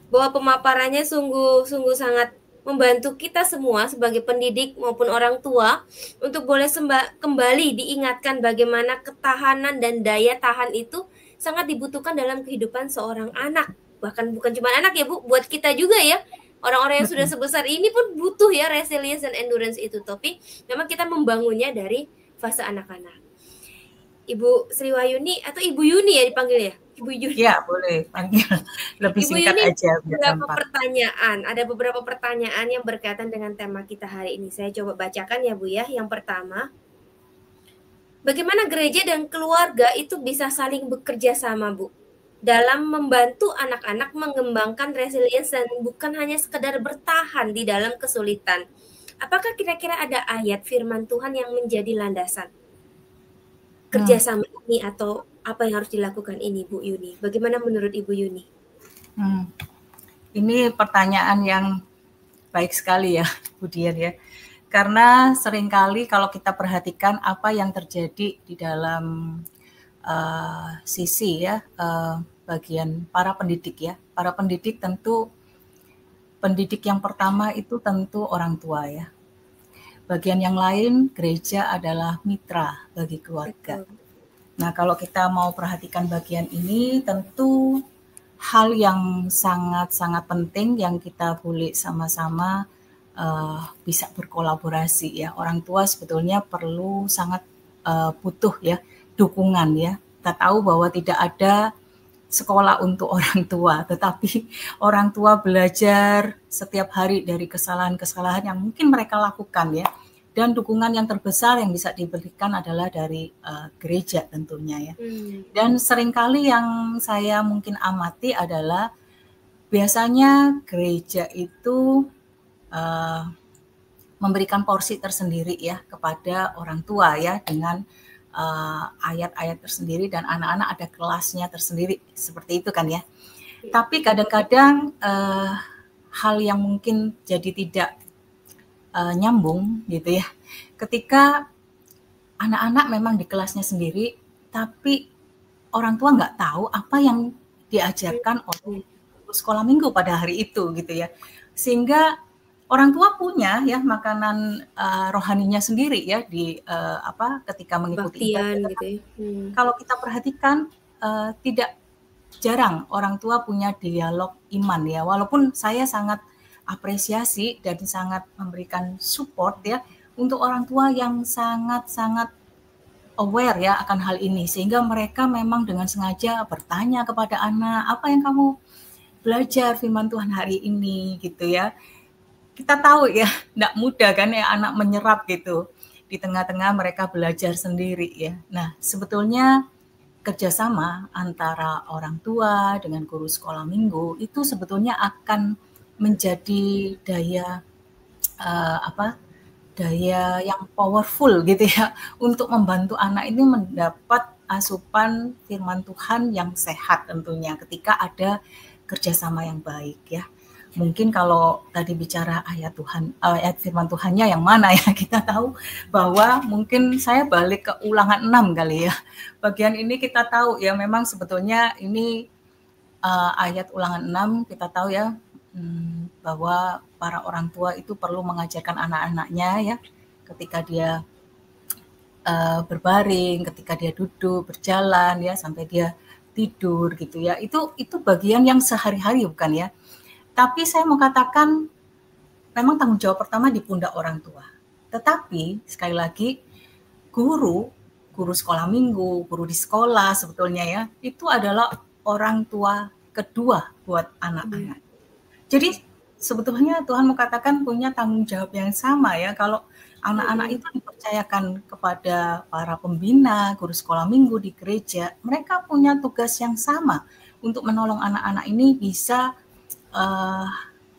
A: bahwa pemaparannya sungguh sangat membantu kita semua sebagai pendidik maupun orang tua untuk boleh kembali diingatkan bagaimana ketahanan dan daya tahan itu sangat dibutuhkan dalam kehidupan seorang anak. Bahkan bukan cuma anak ya Bu, buat kita juga ya. Orang-orang yang sudah sebesar ini pun butuh ya resilience dan endurance itu. Tapi memang kita membangunnya dari fase anak-anak. Ibu Sri Wahyuni atau Ibu Yuni ya dipanggil ya? Ibu Yuni.
B: Ya, boleh panggil. Lebih
A: Ibu
B: singkat
A: Yuni,
B: aja.
A: ada beberapa pertanyaan yang berkaitan dengan tema kita hari ini. Saya coba bacakan ya Bu ya. Yang pertama, bagaimana gereja dan keluarga itu bisa saling bekerja sama Bu dalam membantu anak-anak mengembangkan resilience dan bukan hanya sekedar bertahan di dalam kesulitan. Apakah kira-kira ada ayat firman Tuhan yang menjadi landasan kerjasama ini atau apa yang harus dilakukan ini Bu Yuni? Bagaimana menurut Ibu Yuni?
B: Ini pertanyaan yang baik sekali ya Bu Dian ya. Karena seringkali kalau kita perhatikan apa yang terjadi di dalam sisi ya, bagian para pendidik ya. Para pendidik tentu, pendidik yang pertama itu tentu orang tua ya. Bagian yang lain, gereja adalah mitra bagi keluarga. Nah, kalau kita mau perhatikan bagian ini, tentu hal yang sangat-sangat penting yang kita boleh sama-sama bisa berkolaborasi ya. Orang tua sebetulnya perlu sangat butuh ya dukungan ya. Kita tahu bahwa tidak ada sekolah untuk orang tua, tetapi orang tua belajar setiap hari dari kesalahan-kesalahan yang mungkin mereka lakukan ya. Dan dukungan yang terbesar yang bisa diberikan adalah dari gereja tentunya ya. Dan seringkali yang saya mungkin amati adalah biasanya gereja itu memberikan porsi tersendiri ya kepada orang tua ya dengan ayat-ayat tersendiri dan anak-anak ada kelasnya tersendiri seperti itu kan ya. Tapi kadang-kadang hal yang mungkin jadi tidak nyambung gitu ya. Ketika anak-anak memang di kelasnya sendiri, tapi orang tua nggak tahu apa yang diajarkan oleh sekolah minggu pada hari itu gitu ya. Sehingga orang tua punya ya makanan rohaninya sendiri ya di ketika mengikuti ibadah.
A: Gitu ya.
B: Kalau kita perhatikan tidak jarang orang tua punya dialog iman ya. Walaupun saya sangat apresiasi dan sangat memberikan support ya untuk orang tua yang sangat-sangat aware ya akan hal ini sehingga mereka memang dengan sengaja bertanya kepada anak apa yang kamu belajar firman Tuhan hari ini gitu ya. Kita tahu ya tidak mudah kan ya anak menyerap gitu di tengah-tengah mereka belajar sendiri ya. Nah sebetulnya kerjasama antara orang tua dengan guru sekolah minggu itu sebetulnya akan menjadi daya daya yang powerful gitu ya untuk membantu anak ini mendapat asupan firman Tuhan yang sehat tentunya ketika ada kerjasama yang baik ya. Mungkin kalau tadi bicara ayat Tuhan, ayat firman Tuhannya yang mana ya, kita tahu bahwa mungkin saya balik ke Ulangan 6 kali ya. Bagian ini kita tahu ya memang sebetulnya ini ayat Ulangan 6 kita tahu ya bahwa para orang tua itu perlu mengajarkan anak-anaknya ya ketika dia berbaring, ketika dia duduk, berjalan ya sampai dia tidur gitu ya. Itu bagian yang sehari-hari bukan ya. Tapi saya mau katakan memang tanggung jawab pertama di pundak orang tua. Tetapi sekali lagi guru sekolah minggu, guru di sekolah sebetulnya ya, itu adalah orang tua kedua buat anak-anak. Jadi sebetulnya Tuhan mau katakan punya tanggung jawab yang sama ya kalau anak-anak itu dipercayakan kepada para pembina, guru sekolah minggu di gereja, mereka punya tugas yang sama untuk menolong anak-anak ini bisa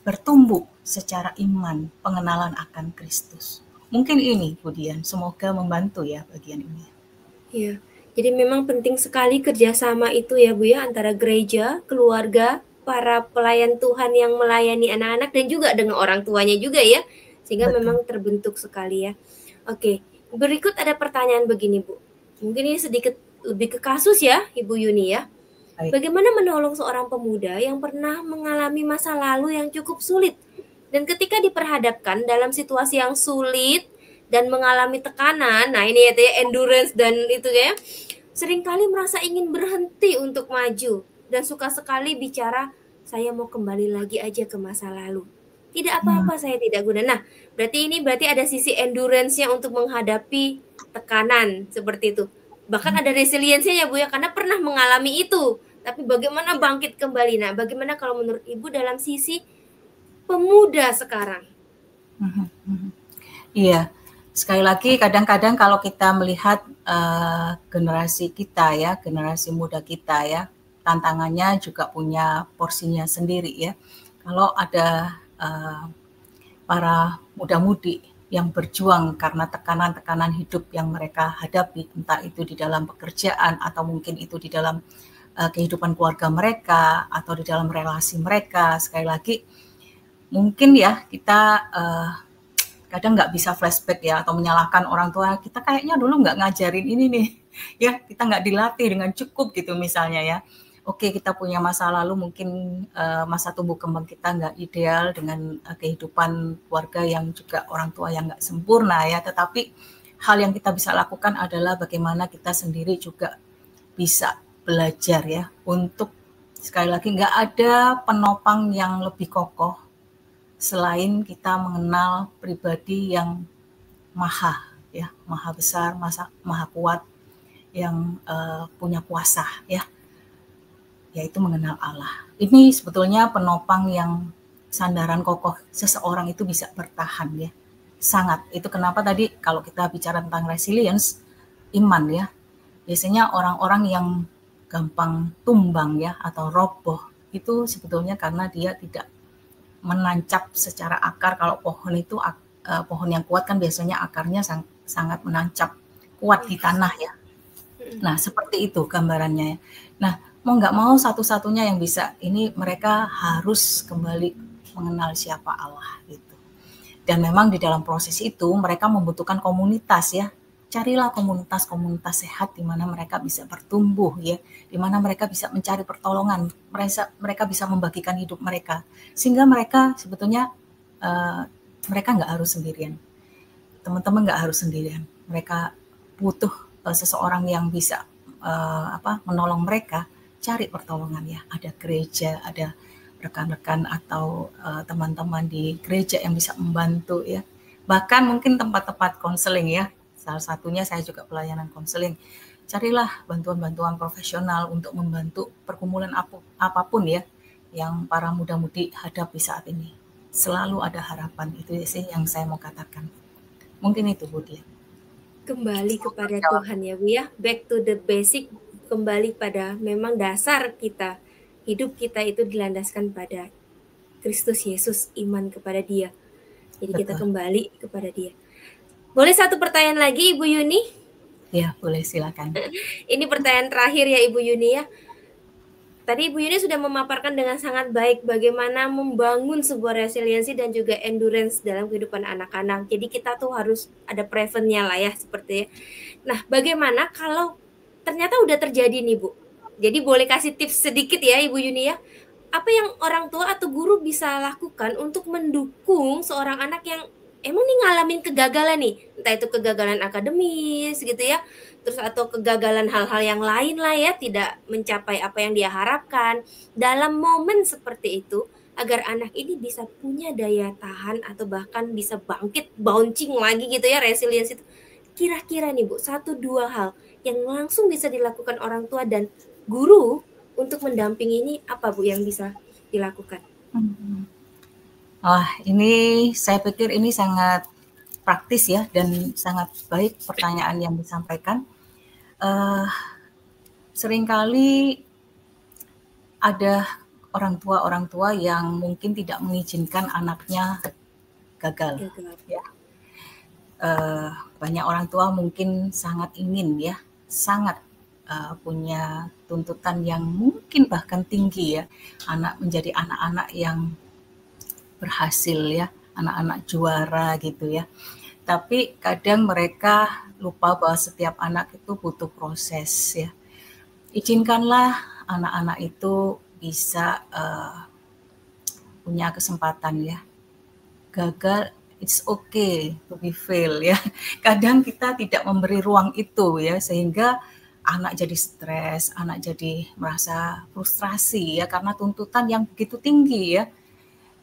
B: bertumbuh secara iman, pengenalan akan Kristus. Mungkin ini, Bu Dian, semoga membantu ya bagian ini.
A: Iya, jadi memang penting sekali kerjasama itu ya Bu ya, antara gereja, keluarga, para pelayan Tuhan yang melayani anak-anak dan juga dengan orang tuanya juga ya, sehingga memang terbentuk sekali ya. Oke, berikut ada pertanyaan begini Bu, mungkin ini sedikit lebih ke kasus ya Ibu Yuni ya. Bagaimana menolong seorang pemuda yang pernah mengalami masa lalu yang cukup sulit dan ketika diperhadapkan dalam situasi yang sulit dan mengalami tekanan, nah ini ya endurance dan itu ya, seringkali merasa ingin berhenti untuk maju dan suka sekali bicara, saya mau kembali lagi aja ke masa lalu. Tidak apa-apa saya tidak guna. Nah, berarti ada sisi endurance-nya untuk menghadapi tekanan seperti itu. Bahkan ada resiliensinya ya Bu ya, karena pernah mengalami itu. Tapi bagaimana bangkit kembali? Nah, bagaimana kalau menurut Ibu dalam sisi pemuda sekarang?
B: Iya, sekali lagi kadang-kadang kalau kita melihat generasi kita ya, generasi muda kita ya, tantangannya juga punya porsinya sendiri ya. Kalau ada para muda-mudi yang berjuang karena tekanan-tekanan hidup yang mereka hadapi, entah itu di dalam pekerjaan atau mungkin itu di dalam kehidupan keluarga mereka atau di dalam relasi mereka, sekali lagi mungkin ya kita kadang nggak bisa flashback ya atau menyalahkan orang tua kita kayaknya dulu nggak ngajarin ini nih ya, kita nggak dilatih dengan cukup gitu misalnya ya. Oke, kita punya masa lalu mungkin masa tumbuh kembang kita nggak ideal dengan kehidupan keluarga yang juga orang tua yang nggak sempurna ya, tetapi hal yang kita bisa lakukan adalah bagaimana kita sendiri juga bisa belajar ya untuk sekali lagi nggak ada penopang yang lebih kokoh selain kita mengenal pribadi yang maha ya, maha besar, maha kuat, yang punya kuasa ya, yaitu mengenal Allah. Ini sebetulnya penopang yang sandaran kokoh seseorang itu bisa bertahan ya. Sangat. Itu kenapa tadi kalau kita bicara tentang resilience, iman ya, biasanya orang-orang yang gampang tumbang ya atau roboh itu sebetulnya karena dia tidak menancap secara akar. Kalau pohon itu pohon yang kuat kan biasanya akarnya sangat menancap kuat di tanah ya. Nah seperti itu gambarannya. Nah mau nggak mau satu-satunya yang bisa ini mereka harus kembali mengenal siapa Allah gitu. Dan memang di dalam proses itu mereka membutuhkan komunitas ya. Carilah komunitas-komunitas sehat di mana mereka bisa bertumbuh ya, di mana mereka bisa mencari pertolongan, mereka bisa membagikan hidup mereka, sehingga mereka sebetulnya mereka nggak harus sendirian, teman-teman nggak harus sendirian, mereka butuh seseorang yang bisa menolong mereka cari pertolongan ya, ada gereja, ada rekan-rekan atau teman-teman di gereja yang bisa membantu ya, bahkan mungkin tempat-tempat konseling ya. Salah satunya saya juga pelayanan konseling. Carilah bantuan-bantuan profesional untuk membantu pergumulan apapun ya yang para muda-mudi hadapi saat ini. Selalu ada harapan, itu sih yang saya mau katakan. Mungkin itu Bu Dia.
A: Kembali kepada Tuhan ya Bu ya, back to the basic, kembali pada memang dasar kita. Hidup kita itu dilandaskan pada Kristus Yesus, iman kepada Dia. Jadi kita kembali kepada Dia. Boleh satu pertanyaan lagi Ibu Yuni?
B: Ya, boleh silakan.
A: Ini pertanyaan terakhir ya Ibu Yuni ya. Tadi Ibu Yuni sudah memaparkan dengan sangat baik bagaimana membangun sebuah resiliensi dan juga endurance dalam kehidupan anak-anak. Jadi kita tuh harus ada preventnya lah ya seperti. Nah, bagaimana kalau ternyata udah terjadi nih Bu? Jadi boleh kasih tips sedikit ya Ibu Yuni ya. Apa yang orang tua atau guru bisa lakukan untuk mendukung seorang anak yang emang nih ngalamin kegagalan nih, entah itu kegagalan akademis gitu ya, terus atau kegagalan hal-hal yang lain lah ya, tidak mencapai apa yang dia harapkan. Dalam momen seperti itu, agar anak ini bisa punya daya tahan atau bahkan bisa bangkit, bouncing lagi gitu ya, resilience itu. Kira-kira nih Bu, 1-2 hal yang langsung bisa dilakukan orang tua dan guru untuk mendampingi ini apa Bu yang bisa dilakukan?
B: Ini saya pikir ini sangat praktis ya dan sangat baik pertanyaan yang disampaikan. Seringkali ada orang tua yang mungkin tidak mengizinkan anaknya gagal. Ya. Banyak orang tua mungkin sangat ingin ya, sangat punya tuntutan yang mungkin bahkan tinggi ya, anak menjadi anak-anak yang berhasil ya, anak-anak juara gitu ya. Tapi kadang mereka lupa bahwa setiap anak itu butuh proses ya. Izinkanlah anak-anak itu bisa punya kesempatan ya. Gagal, it's okay to be fail ya. Kadang kita tidak memberi ruang itu ya, sehingga anak jadi stres, anak jadi merasa frustrasi ya karena tuntutan yang begitu tinggi ya.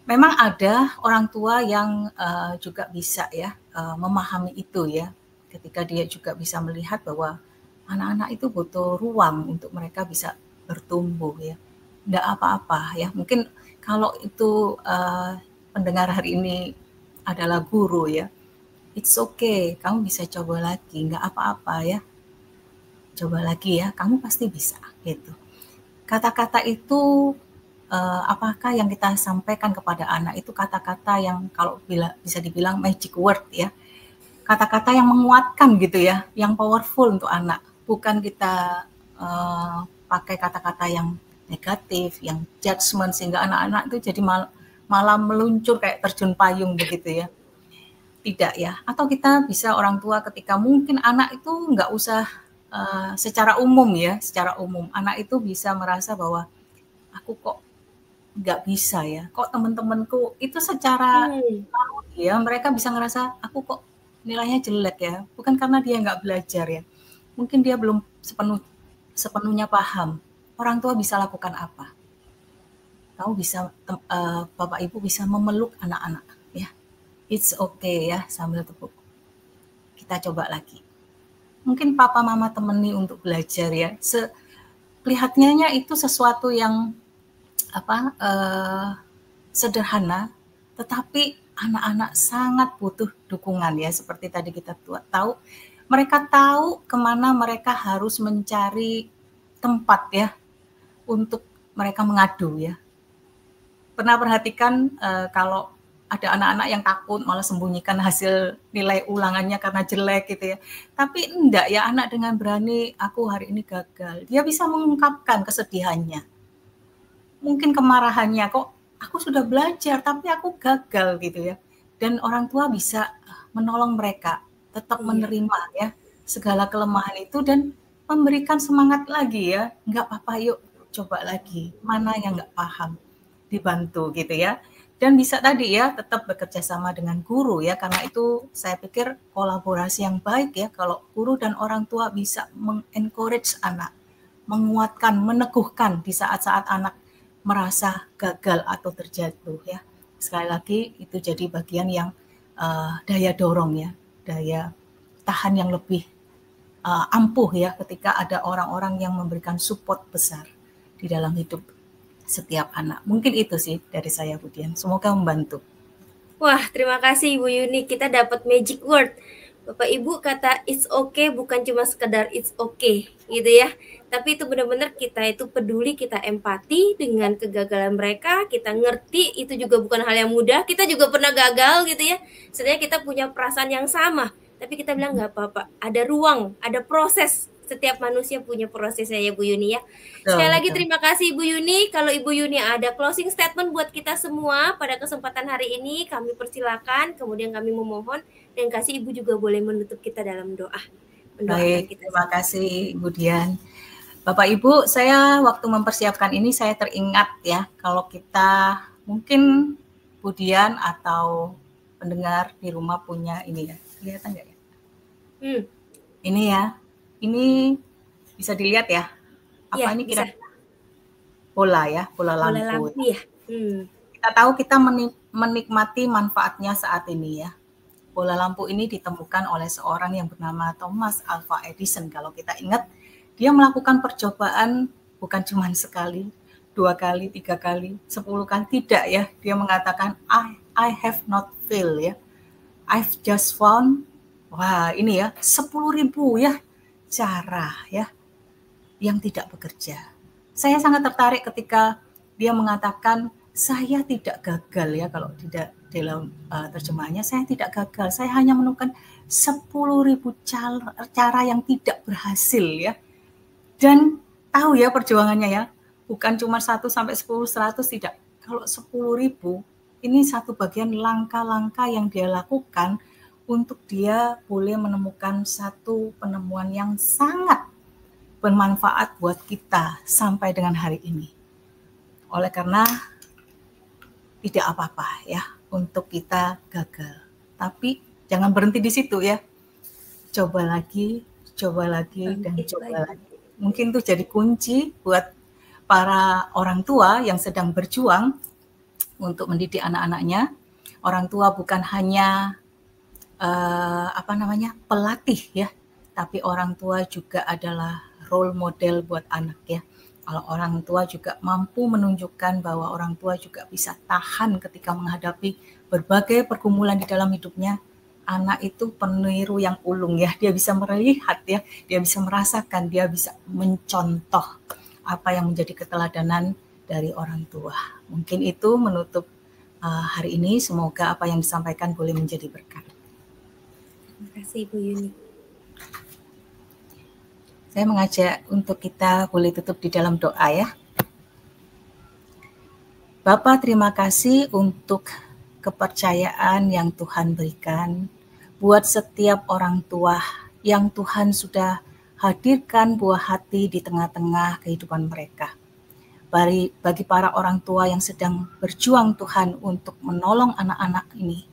B: Memang ada orang tua yang juga bisa ya memahami itu ya, ketika dia juga bisa melihat bahwa anak-anak itu butuh ruang untuk mereka bisa bertumbuh ya. Nggak apa-apa ya, mungkin kalau itu pendengar hari ini adalah guru ya, it's okay, kamu bisa coba lagi, nggak apa-apa ya, coba lagi ya, kamu pasti bisa gitu. Kata-kata itu apakah yang kita sampaikan kepada anak itu kata-kata yang kalau bisa dibilang magic word ya, kata-kata yang menguatkan gitu ya, yang powerful untuk anak, bukan kita pakai kata-kata yang negatif, yang judgement sehingga anak-anak itu jadi malah meluncur kayak terjun payung begitu ya. Tidak ya, atau kita bisa orang tua ketika mungkin anak itu nggak usah secara umum ya, secara umum anak itu bisa merasa bahwa aku kok nggak bisa ya, kok teman-temanku itu secara ya mereka bisa ngerasa aku kok nilainya jelek ya, bukan karena dia nggak belajar ya, mungkin dia belum sepenuhnya paham orang tua bisa lakukan apa. Kamu bisa, Bapak Ibu bisa memeluk anak-anak, ya. It's okay ya, sambil tepuk. Kita coba lagi. Mungkin papa mama temani untuk belajar ya. Kelihatannya itu sesuatu yang sederhana, tetapi anak-anak sangat butuh dukungan ya. Seperti tadi kita tahu, mereka tahu kemana mereka harus mencari tempat ya untuk mereka mengadu ya. Pernah perhatikan kalau ada anak-anak yang takut malah sembunyikan hasil nilai ulangannya karena jelek gitu ya. Tapi enggak ya, anak dengan berani, aku hari ini gagal. Dia bisa mengungkapkan kesedihannya. Mungkin kemarahannya, kok aku sudah belajar tapi aku gagal gitu ya. Dan orang tua bisa menolong mereka, tetap menerima ya segala kelemahan itu dan memberikan semangat lagi ya. Enggak apa-apa, yuk coba lagi. Mana yang enggak paham, dibantu gitu ya. Dan bisa tadi ya tetap bekerja sama dengan guru ya, karena itu saya pikir kolaborasi yang baik ya kalau guru dan orang tua bisa mengencourage anak, menguatkan, meneguhkan di saat-saat anak merasa gagal atau terjatuh ya. Sekali lagi itu jadi bagian yang daya dorong ya, daya tahan yang lebih ampuh ya ketika ada orang-orang yang memberikan support besar di dalam hidup setiap anak. Mungkin itu sih dari saya, Bu Dian. Semoga membantu.
A: Wah, terima kasih Ibu Yuni. Kita dapat magic word. Bapak Ibu kata it's okay bukan cuma sekedar it's okay gitu ya. Tapi itu benar-benar kita itu peduli, kita empati dengan kegagalan mereka, kita ngerti itu juga bukan hal yang mudah. Kita juga pernah gagal gitu ya. Sebenarnya kita punya perasaan yang sama. Tapi kita bilang nggak apa-apa. Ada ruang, ada proses. Setiap manusia punya prosesnya ya Bu Yuni ya. Sekali lagi terima kasih Ibu Yuni. Kalau Ibu Yuni ada closing statement buat kita semua pada kesempatan hari ini, kami persilakan. Kemudian kami memohon dan kasih Ibu juga boleh menutup kita dalam doa.
B: Baik, terima kasih Ibu Dian. Bapak Ibu, saya waktu mempersiapkan ini saya teringat ya, kalau kita mungkin Bu Dian atau pendengar di rumah punya ini ya, kelihatan nggak ya? Ini ya. Ini bisa dilihat ya. Apa ya, ini kira-kira bola ya, bola lampu ya. Kita tahu kita menikmati manfaatnya saat ini ya. Bola lampu ini ditemukan oleh seorang yang bernama Thomas Alva Edison. Kalau kita ingat, dia melakukan percobaan bukan cuma sekali, 2 kali, 3 kali, 10 kali, tidak ya. Dia mengatakan I have not failed ya. I've just found, wah ini ya, 10.000 ya cara ya yang tidak bekerja. Saya sangat tertarik ketika dia mengatakan saya tidak gagal ya, kalau tidak dalam terjemahannya saya tidak gagal, saya hanya menemukan 10.000 cara yang tidak berhasil ya. Dan tahu ya perjuangannya ya, bukan cuma 1 sampai 10, 100 tidak. Kalau 10.000 ini satu bagian langkah-langkah yang dia lakukan untuk dia boleh menemukan satu penemuan yang sangat bermanfaat buat kita sampai dengan hari ini. Oleh karena tidak apa-apa ya untuk kita gagal. Tapi jangan berhenti di situ ya. Coba lagi, dan coba lagi. Mungkin itu jadi kunci buat para orang tua yang sedang berjuang untuk mendidik anak-anaknya. Orang tua bukan hanya pelatih ya, tapi orang tua juga adalah role model buat anak ya. Kalau orang tua juga mampu menunjukkan bahwa orang tua juga bisa tahan ketika menghadapi berbagai pergumulan di dalam hidupnya, anak itu peniru yang ulung ya. Dia bisa melihat ya, dia bisa merasakan, dia bisa mencontoh apa yang menjadi keteladanan dari orang tua. Mungkin itu menutup hari ini. Semoga apa yang disampaikan boleh menjadi berkat.
A: Terima kasih Bu Yuni.
B: Saya mengajak untuk kita boleh tutup di dalam doa ya. Bapa, terima kasih untuk kepercayaan yang Tuhan berikan buat setiap orang tua yang Tuhan sudah hadirkan buah hati di tengah-tengah kehidupan mereka. Bagi para orang tua yang sedang berjuang Tuhan untuk menolong anak-anak ini,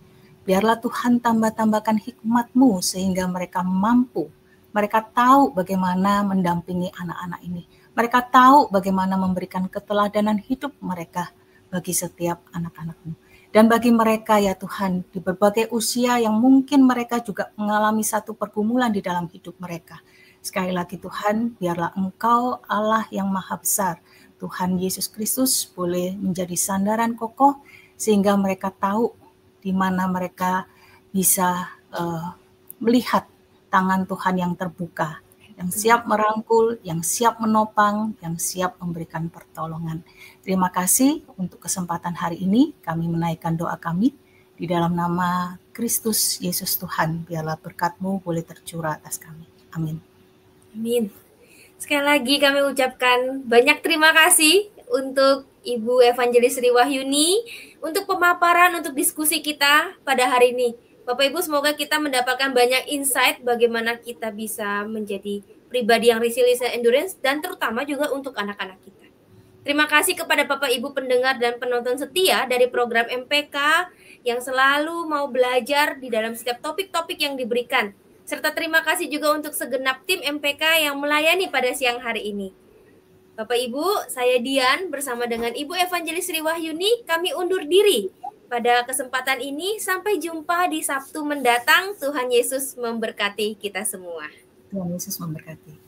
B: biarlah Tuhan tambah-tambahkan hikmat-Mu sehingga mereka mampu Mereka tahu bagaimana mendampingi anak-anak ini. Mereka tahu bagaimana memberikan keteladanan hidup mereka bagi setiap anak-anak-Mu. Dan bagi mereka ya Tuhan, di berbagai usia yang mungkin mereka juga mengalami satu pergumulan di dalam hidup mereka. Sekali lagi Tuhan, biarlah Engkau Allah yang Maha Besar, Tuhan Yesus Kristus boleh menjadi sandaran kokoh sehingga mereka tahu di mana mereka bisa melihat tangan Tuhan yang terbuka, yang siap merangkul, yang siap menopang, yang siap memberikan pertolongan. Terima kasih untuk kesempatan hari ini. Kami menaikkan doa kami di dalam nama Kristus Yesus Tuhan. Biarlah berkat-Mu boleh tercurah atas kami. Amin.
A: Amin. Sekali lagi kami ucapkan banyak terima kasih untuk Ibu Evangelis Sri Wahyuni untuk pemaparan, untuk diskusi kita pada hari ini. Bapak Ibu, semoga kita mendapatkan banyak insight bagaimana kita bisa menjadi pribadi yang resilient dan endurance, dan terutama juga untuk anak-anak kita. Terima kasih kepada Bapak Ibu pendengar dan penonton setia dari program MPK yang selalu mau belajar di dalam setiap topik-topik yang diberikan. Serta terima kasih juga untuk segenap tim MPK yang melayani pada siang hari ini. Bapak Ibu, saya Dian bersama dengan Ibu Evangelis Sri Wahyuni, kami undur diri. Pada kesempatan ini, sampai jumpa di Sabtu mendatang. Tuhan Yesus memberkati kita semua.
B: Tuhan Yesus memberkati.